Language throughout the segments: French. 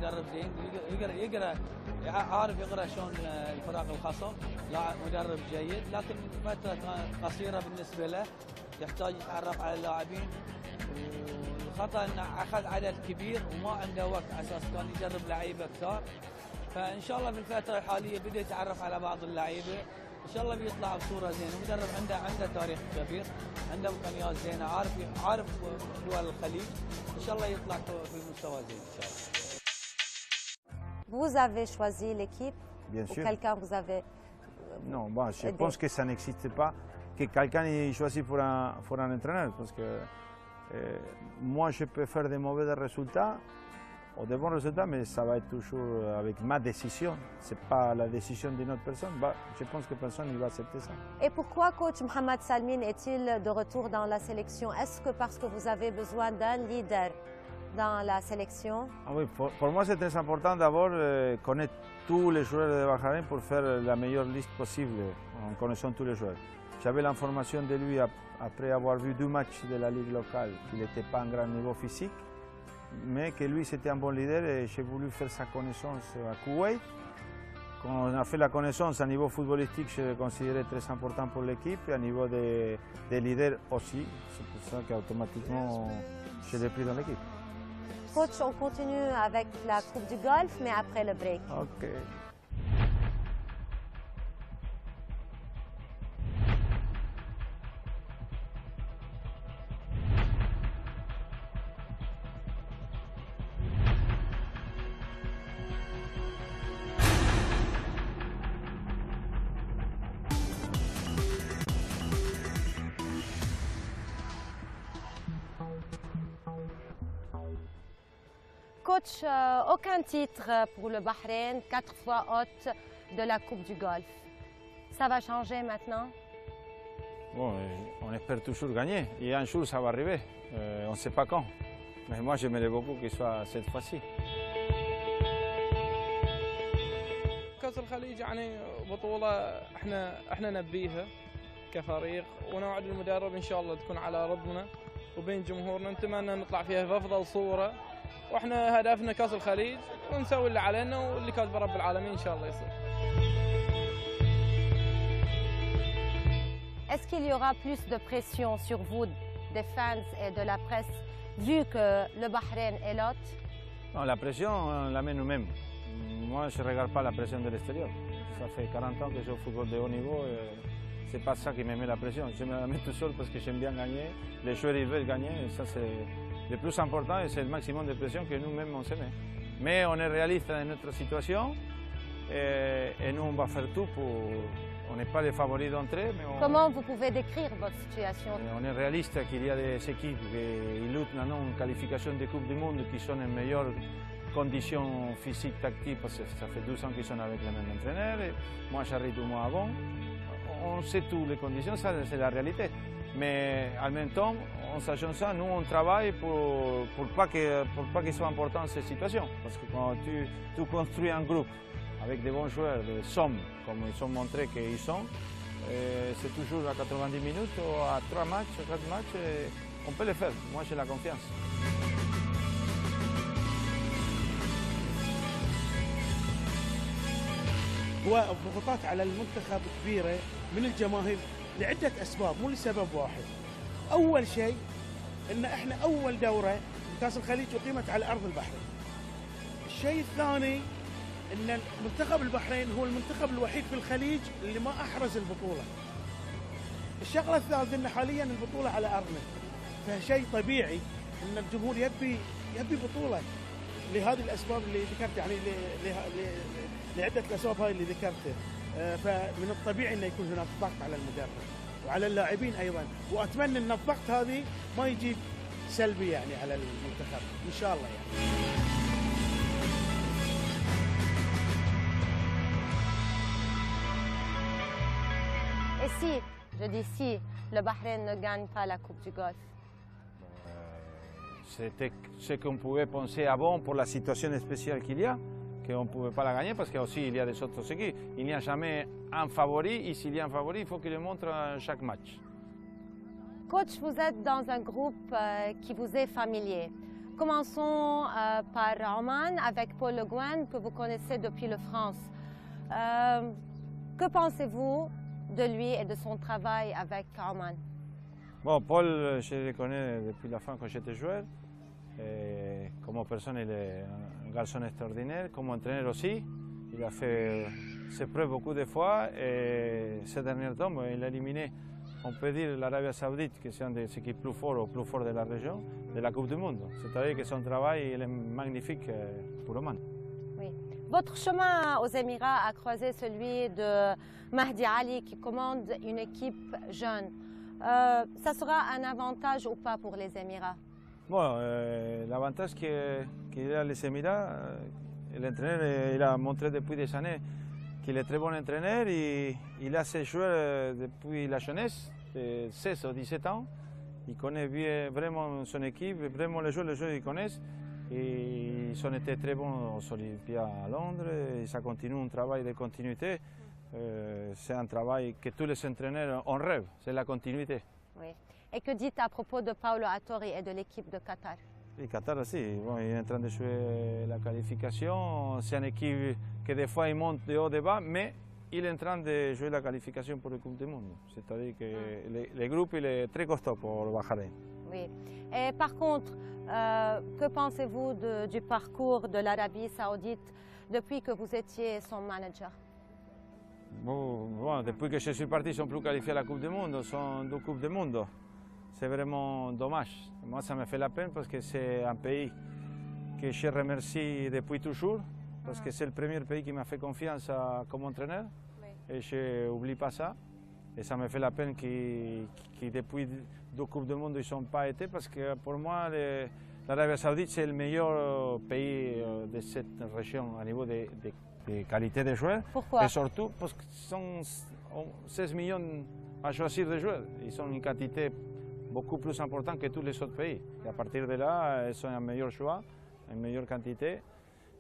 مدرب زين يقرا عارف يقرا شلون الفرق الخصم، مدرب جيد، لكن فتره قصيره بالنسبه له، يحتاج يتعرف على اللاعبين، والخطا انه اخذ عدد كبير وما عنده وقت على اساس كان يجرب لعيبه كثار. فان شاء الله في الفتره الحاليه بدا يتعرف على بعض اللعيبه، ان شاء الله بيطلع بصوره زينه. مدرب عنده تاريخ كبير، عنده امكانيات زينه، عارف دول الخليج، ان شاء الله يطلع في المستوى زين ان شاء الله. Vous avez choisi l'équipe? Bien ou sûr. quelqu'un vous avez Non, bon, je pense que ça n'existe pas que quelqu'un ait choisi pour un entraîneur, parce que moi je peux faire de mauvais résultats ou de bons résultats, mais ça va être toujours avec ma décision. Ce n'est pas la décision d'une autre personne. Bah, je pense que personne ne va accepter ça. Et pourquoi coach Mohamed Salmin est-il de retour dans la sélection? Est-ce que parce que vous avez besoin d'un leader dans la sélection? Ah oui, pour moi c'est très important d'abord connaître tous les joueurs de Bahreïn pour faire la meilleure liste possible en connaissant tous les joueurs. J'avais l'information de lui après avoir vu 2 matchs de la ligue locale, qu'il n'était pas un grand niveau physique, mais que lui c'était un bon leader et j'ai voulu faire sa connaissance à Koweït. Quand on a fait la connaissance à niveau footballistique, je le considérais très important pour l'équipe et à niveau de leader aussi. C'est pour ça qu'automatiquement je l'ai pris dans l'équipe. Coach, on continue avec la Coupe du Golfe, mais après le break. Ok. Coach, aucun titre pour le Bahreïn, 4 fois hôte de la Coupe du Golfe. Ça va changer maintenant? Bon, on espère toujours gagner. Et un jour, ça va arriver. On ne sait pas quand. Mais moi, j'aimerais beaucoup qu'il soit cette fois-ci. كأس الخليج يعني بطولة احنا نبيها كفريق، ونوعد المدرب ان شاء الله تكون على رضنا وبين جمهورنا، نتمنى نطلع فيها بافضل صورة، واحنا هدفنا كأس الخليج ونسوي اللي علينا واللي كاتب رب العالمين ان شاء الله يصير. Est-ce qu'il y aura plus de pression sur vous, des fans et de la presse, vu que le Bahreïn est l'hôte? Non, la pression, on la met nous-mêmes. Moi, je ne regarde pas la pression de l'extérieur. Ça fait 40 ans que je joue au football de haut niveau. Ce n'est pas ça qui me met la pression. Je me la mets tout seul parce que j'aime bien gagner. Les joueurs ils veulent gagner. Et ça, c'est le plus important et c'est le maximum de pression que nous-mêmes on se met. Mais on est réaliste dans notre situation et nous, on va faire tout pour... On n'est pas les favoris d'entrée, mais Comment vous pouvez décrire votre situation? On est réaliste qu'il y a des équipes qui luttent maintenant en qualification de Coupe du Monde qui sont en meilleures conditions physiques, tactiques, parce que ça fait 12 ans qu'ils sont avec le même entraîneur. Et moi, j'arrive 2 mois avant. On sait toutes les conditions, ça c'est la réalité. Mais en même temps, en sachant ça, nous on travaille pour pas qu'il soit important cette situation. Parce que quand tu construis un groupe avec des bons joueurs, des sommes, comme ils ont montré qu'ils sont, c'est toujours à 90 minutes ou à 3 matchs, 4 matchs, on peut le faire. Moi j'ai la confiance. والضغوطات على المنتخب كبيرة من الجماهير لعدة أسباب، مو لسبب واحد. أول شيء إن إحنا أول دورة بكأس الخليج أقيمت على أرض البحرين. الشيء الثاني إن منتخب البحرين هو المنتخب الوحيد في الخليج اللي ما أحرز البطولة. الشغلة الثالثة إن حاليا البطولة على أرضنا، فشيء طبيعي إن الجمهور يبي بطولة لهذه الأسباب اللي ذكرت، يعني لعدة الأسباب هاي اللي ذكرتها. فمن الطبيعي أن يكون هناك ضغط على المدرب وعلى اللاعبين أيضا، وأتمنى أن الضغط هذه ما يجيب سلبي يعني على المنتخب إن شاء الله يعني. Et si, je dis si, le Bahreïn ne gagne pas la Coupe du Golfe? C'était ce qu'on pouvait penser avant pour la situation spéciale qu'il y a, qu'on ne pouvait pas la gagner parce qu'il y a des autres équipes. Il n'y a jamais un favori et s'il y a un favori, il faut qu'il le montre à chaque match. Coach, vous êtes dans un groupe qui vous est familier. Commençons par Oman avec Paul Le Guen, que vous connaissez depuis la France. Que pensez-vous de lui et de son travail avec Oman? Bon, Paul, je le connais depuis la fin quand j'étais joueur. Comme personne, il est un garçon extraordinaire. Comme entraîneur aussi, il a fait ses preuves beaucoup de fois. Et ces derniers temps, il a éliminé, on peut dire, l'Arabie Saoudite, qui est une des équipes plus fortes de la région, de la Coupe du Monde. C'est-à-dire que son travail il est magnifique pour Oman. Oui. Votre chemin aux Émirats a croisé celui de Mahdi Ali, qui commande une équipe jeune. Ça sera un avantage ou pas pour les Émirats? Bon, l'avantage qu'il a les Émirats, l'entraîneur il a montré depuis des années qu'il est très bon entraîneur. Il a ses joueurs depuis la jeunesse, de 16 ou 17 ans. Il connaît bien, vraiment son équipe, vraiment les joueurs ils connaissent. Et ils ont été très bons aux Olympiades à Londres. Et ça continue un travail de continuité. C'est un travail que tous les entraîneurs en rêvent, c'est la continuité. Oui. Et que dites à propos de Paolo Atori et de l'équipe de Qatar? Le Qatar aussi, bon, il est en train de jouer la qualification. C'est une équipe que des fois il monte de haut de bas, mais il est en train de jouer la qualification pour la Coupe du Monde. C'est-à-dire que le groupe il est très costaud pour le Bahreïn. Oui. Et par contre, que pensez-vous du parcours de l'Arabie Saoudite depuis que vous étiez son manager? Bon, depuis que je suis parti, ils sont plus qualifiés à la Coupe du Monde, sont deux Coupes du Monde. C'est vraiment dommage. Moi, ça me fait la peine parce que c'est un pays que je remercie depuis toujours, parce que c'est le premier pays qui m'a fait confiance comme entraîneur. Oui. Et je n'oublie pas ça. Et ça me fait la peine que depuis deux Coupes du Monde, ils ne sont pas été, parce que pour moi, l'Arabie Saoudite, c'est le meilleur pays de cette région à niveau de qualité de joueurs. Pourquoi? Et surtout parce qu'ils sont 16 millions à choisir de joueurs. Ils ont une quantité beaucoup plus importante que tous les autres pays. Et à partir de là, ils ont un meilleur choix, une meilleure quantité.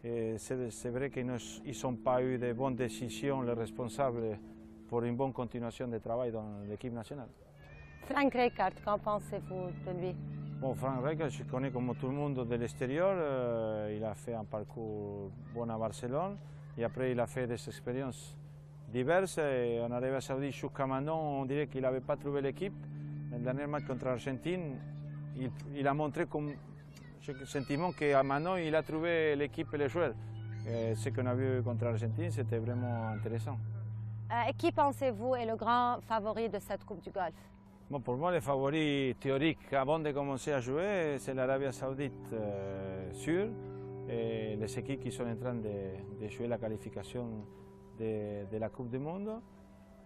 C'est vrai qu'ils n'ont pas eu de bonnes décisions, les responsables, pour une bonne continuation de travail dans l'équipe nationale. Frank Rijkaard, qu'en pensez-vous de lui? Bon, Frank Rijkaard, je connais comme tout le monde de l'extérieur. Il a fait un parcours bon à Barcelone. Et après, il a fait des expériences diverses. Et en Arabie Saoudite, jusqu'à maintenant, on dirait qu'il n'avait pas trouvé l'équipe. Le dernier match contre l'Argentine, il a montré comme le sentiment qu'à maintenant, il a trouvé l'équipe et les joueurs. Et ce qu'on a vu contre l'Argentine, c'était vraiment intéressant. Et qui pensez-vous est le grand favori de cette Coupe du Golfe? Bon, pour moi, le favori théorique avant de commencer à jouer, c'est l'Arabie Saoudite, sûr. Et les équipes qui sont en train de jouer la qualification de la Coupe du Monde.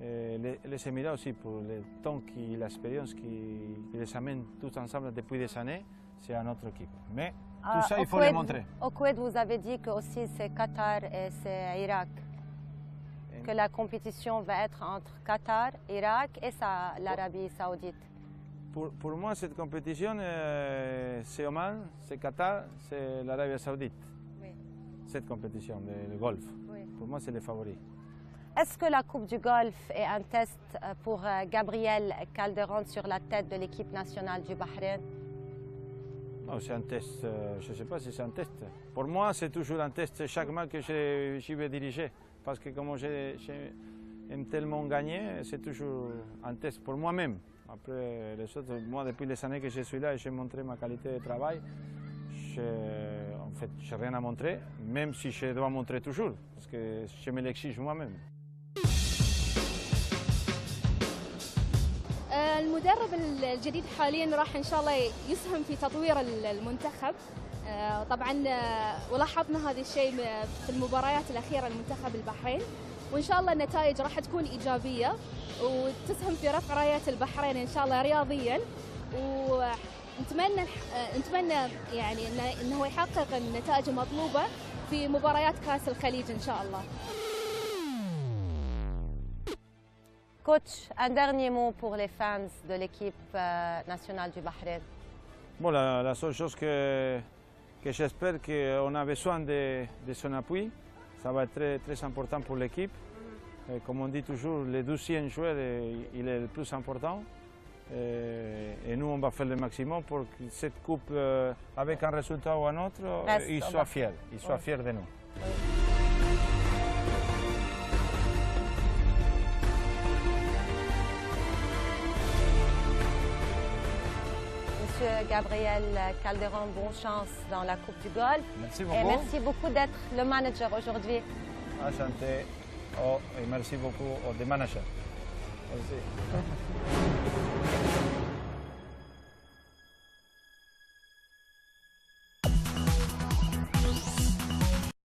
Et les Émirats aussi, pour le temps et l'expérience qui les amènent tous ensemble depuis des années, c'est une autre équipe. Mais tout ça, il faut le montrer. Au Koweït, vous avez dit que aussi c'est Qatar et c'est Irak. Que la compétition va être entre Qatar, Irak et l'Arabie Saoudite. Pour moi, cette compétition, c'est Oman, c'est Qatar, c'est l'Arabie Saoudite. Oui. Cette compétition, le Golfe. Oui. Pour moi, c'est les favoris. Est-ce que la Coupe du Golfe est un test pour Gabriel Calderón sur la tête de l'équipe nationale du Bahreïn? Non, c'est un test, je ne sais pas si c'est un test. Pour moi, c'est toujours un test chaque match que je vais diriger. Parce que comme j'aime tellement gagner, c'est toujours un test pour moi-même. Après les autres, moi, depuis les années que je suis là et j'ai montré ma qualité de travail, en fait, je n'ai rien à montrer, même si je dois montrer toujours, parce que je me l'exige moi-même. المدرب الجديد حاليا راح ان شاء الله يسهم في تطوير المنتخب. طبعا ولاحظنا هذا الشيء في المباريات الاخيره لمنتخب البحرين، وان شاء الله النتائج راح تكون ايجابيه وتسهم في رفع رايه البحرين ان شاء الله رياضيا، ونتمنى يعني انه يحقق النتائج المطلوبه في مباريات كاس الخليج ان شاء الله. Coach, un dernier mot pour les fans de l'équipe nationale du Bahreïn. Bon, la seule chose que j'espère qu'on a besoin de son appui, ça va être très, très important pour l'équipe. Comme on dit toujours, le 12e joueur il est le plus important. Et nous, on va faire le maximum pour que cette coupe, avec un résultat ou un autre, ils soient fiers. Ils soient fiers de nous. Monsieur Gabriel Calderon, bonne chance dans la Coupe du Golfe. Merci beaucoup. Et merci beaucoup d'être le manager aujourd'hui. Enchanté. Et merci beaucoup au manager. Merci.